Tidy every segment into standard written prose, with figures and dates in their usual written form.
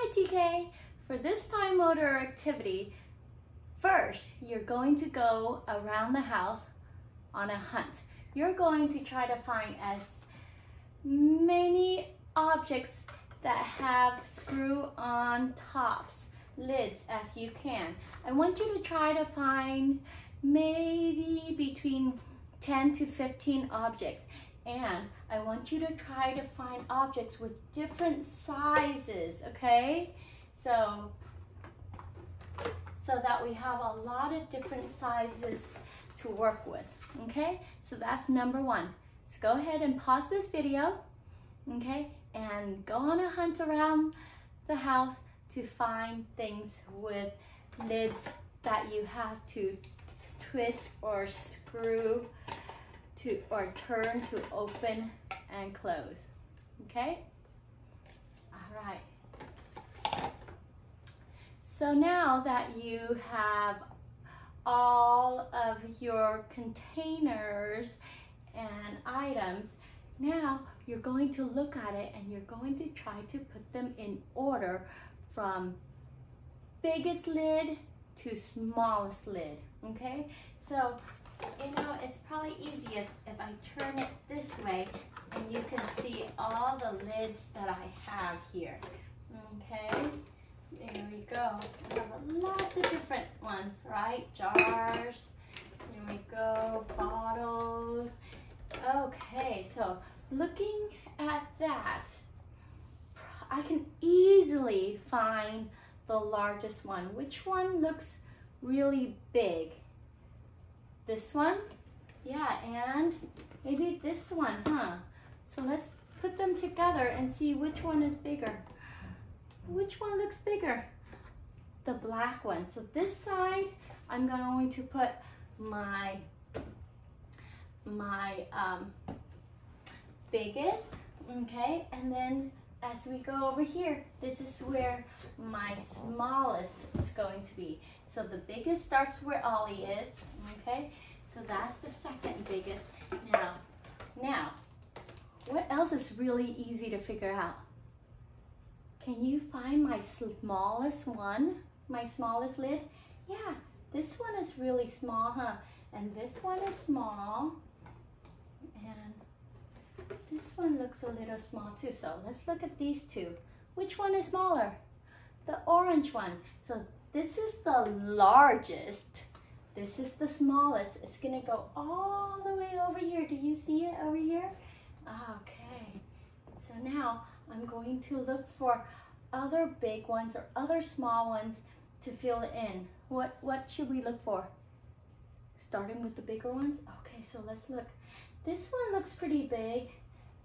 Hi TK. For this fine motor activity, first you're going to go around the house on a hunt. You're going to try to find as many objects that have screw-on tops, lids, as you can. I want you to try to find maybe between 10 to 15 objects. And I want you to try to find objects with different sizes, okay? So that we have a lot of different sizes to work with, okay? So that's number one. So go ahead and pause this video, okay? And go on a hunt around the house to find things with lids that you have to twist or screw to or turn to open and close, okay? All right. So now that you have all of your containers and items, now you're going to look at it and you're going to try to put them in order from biggest lid to smallest lid, okay? So, you know, it's probably easiest if I turn it this way and you can see all the lids that I have here, okay? There we go. I have lots of different ones, right? Jars, here we go, bottles. Okay, so looking at that, I can easily find the largest one. Which one looks really big? This one? Yeah, and maybe this one, huh? So let's put them together and see which one is bigger. Which one looks bigger? The black one. So this side, I'm going to put my biggest, okay? And then as we go over here, this is where my smallest is going to be. So the biggest starts where Ollie is, okay? So that's the second biggest. Now, what else is really easy to figure out? Can you find my smallest one? My smallest lid? Yeah, this one is really small, huh? And this one is small. And this one looks a little small too. So let's look at these two. Which one is smaller? The orange one. So this is the largest. This is the smallest. It's gonna go all the way over here. Do you see it over here? Okay. So now I'm going to look for other big ones or other small ones to fill it in. What should we look for? Starting with the bigger ones? Okay, so let's look. This one looks pretty big.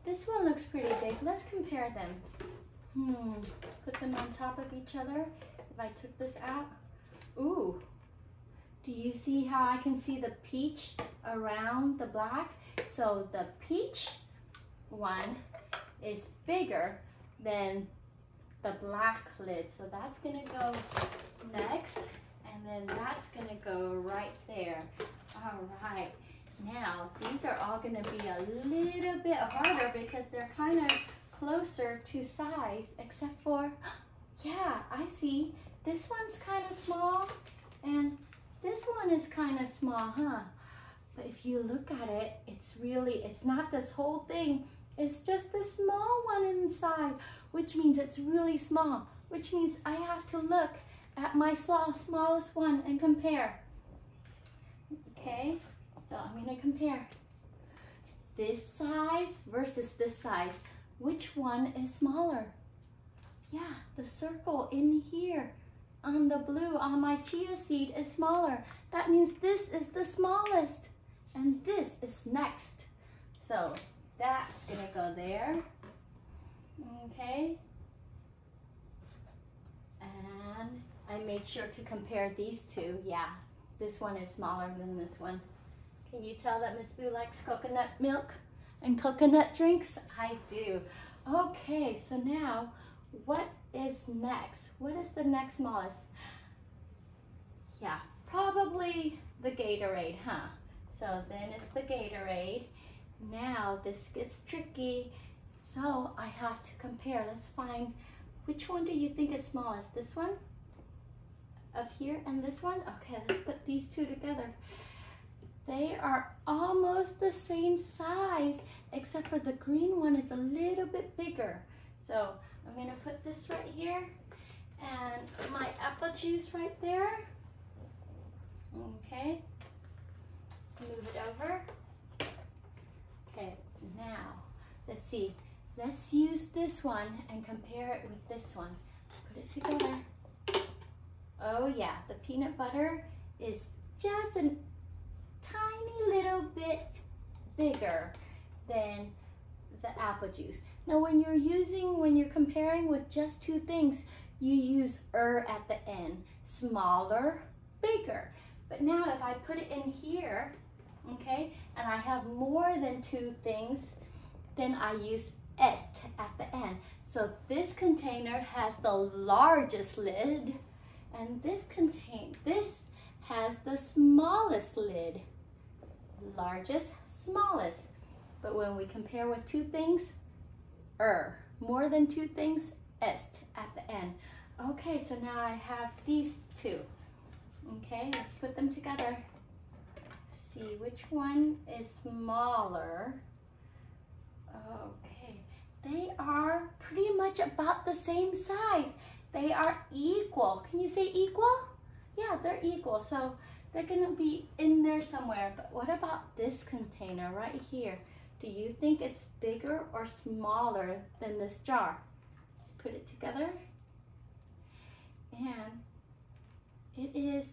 This one looks pretty big. Let's compare them. Put them on top of each other. If I took this out. Ooh. Do you see how I can see the peach around the black? So the peach one is bigger than the black lid. So that's gonna go next, and then that's gonna go right there. All right, now these are all gonna be a little bit harder because they're kind of closer to size, except for, yeah, I see. This one's kind of small, and this one is kind of small, huh? But if you look at it, it's not this whole thing. It's just the small one inside, which means it's really small, which means I have to look at my smallest one and compare. Okay, so I'm gonna compare this size versus this size. Which one is smaller? Yeah, the circle in here on the blue on my chia seed is smaller. That means this is the smallest and this is next. So that's gonna go there, okay? And I made sure to compare these two. Yeah, this one is smaller than this one. Can you tell that Miss Boo likes coconut milk and coconut drinks? I do. Okay, so now what is next? What is the next smallest? Yeah, probably the Gatorade, huh? So then it's the Gatorade. Now this gets tricky. So I have to compare. Let's find Which one do you think is smallest? This one? Up here and this one? Okay, let's put these two together. They are almost the same size, except for the green one is a little bit bigger. So I'm gonna put this right here and my apple juice right there. Okay, let's move it over. Okay, now let's see. Let's use this one and compare it with this one. Put it together. Oh yeah, the peanut butter is just a tiny little bit bigger than the apple juice. Now when you're comparing with just two things, you use at the end. Smaller, bigger. But now if I put it in here, okay, and I have more than two things, then I use est at the end. So this container has the largest lid, and this has the smallest lid. Largest, smallest. But when we compare with two things, more than two things, est at the end. Okay, so now I have these two. Okay, let's put them together. See which one is smaller. Okay, they are pretty much about the same size. They are equal. Can you say equal? Yeah, they're equal. So they're gonna be in there somewhere. But what about this container right here? Do you think it's bigger or smaller than this jar? Let's put it together. And it is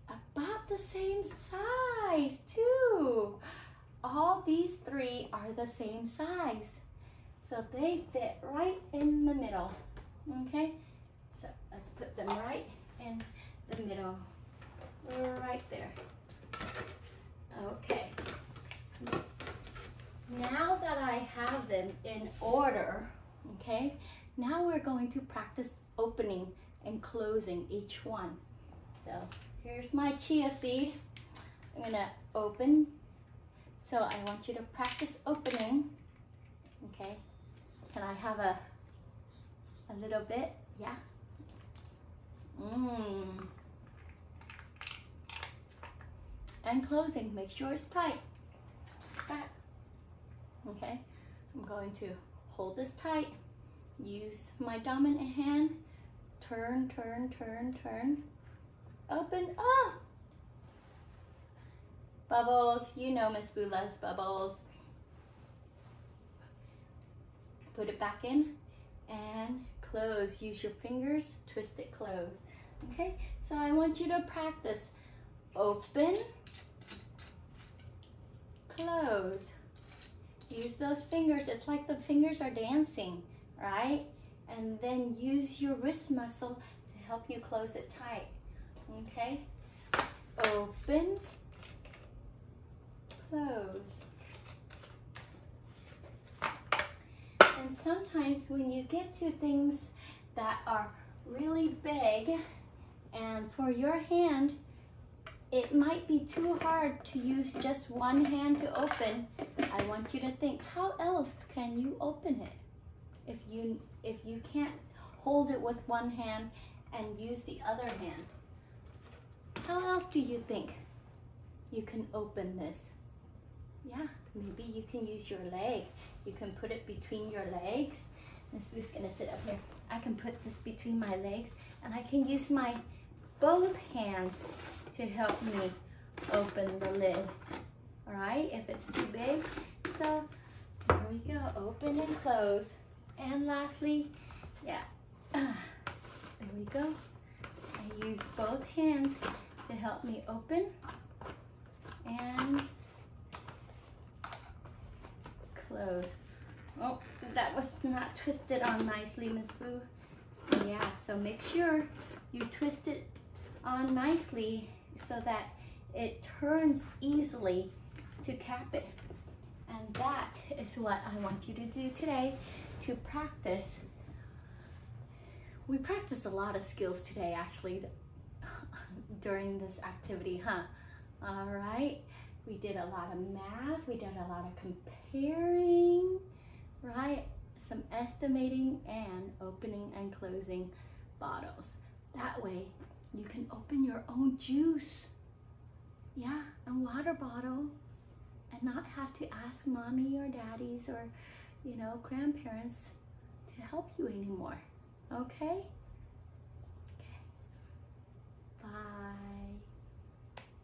about the same size too. All these three are the same size. So they fit right in the middle. Okay, so let's put them right in the middle, right there. Okay, now that I have them in order, okay, now we're going to practice opening and closing each one. So here's my chia seed. I'm gonna open. So I want you to practice opening. Okay, can I have a little bit? Yeah. And closing, make sure it's tight. Back. Okay, I'm going to hold this tight. Use my dominant hand. Turn, turn, turn, turn. Open. Oh! Bubbles. You know Miss Boo loves bubbles. Put it back in and close. Use your fingers, twist it close. Okay, so I want you to practice. Open, close. Use those fingers. It's like the fingers are dancing, right? And then use your wrist muscle to help you close it tight. Okay? Open, close. And sometimes when you get to things that are really big and for your hand, it might be too hard to use just one hand to open. I want you to think, how else can you open it? If you can't hold it with one hand and use the other hand, how else do you think you can open this? Yeah, maybe you can use your leg. You can put it between your legs. Miss Boo's gonna sit up here. I can put this between my legs and I can use my both hands to help me open the lid. All right, if it's too big. So here we go, open and close. And lastly, yeah, there we go. I use both hands to help me open and close. Oh, that was not twisted on nicely, Miss Boo. Yeah, so make sure you twist it on nicely so that it turns easily to cap it. And that is what I want you to do today to practice. We practiced a lot of skills today, actually, during this activity, huh? All right, we did a lot of math, we did a lot of comparing, right? some estimating and opening and closing bottles. That way you can open your own juice, yeah, and water bottles, and not have to ask mommy or daddies or, you know, grandparents to help you anymore. Okay? Okay. Bye.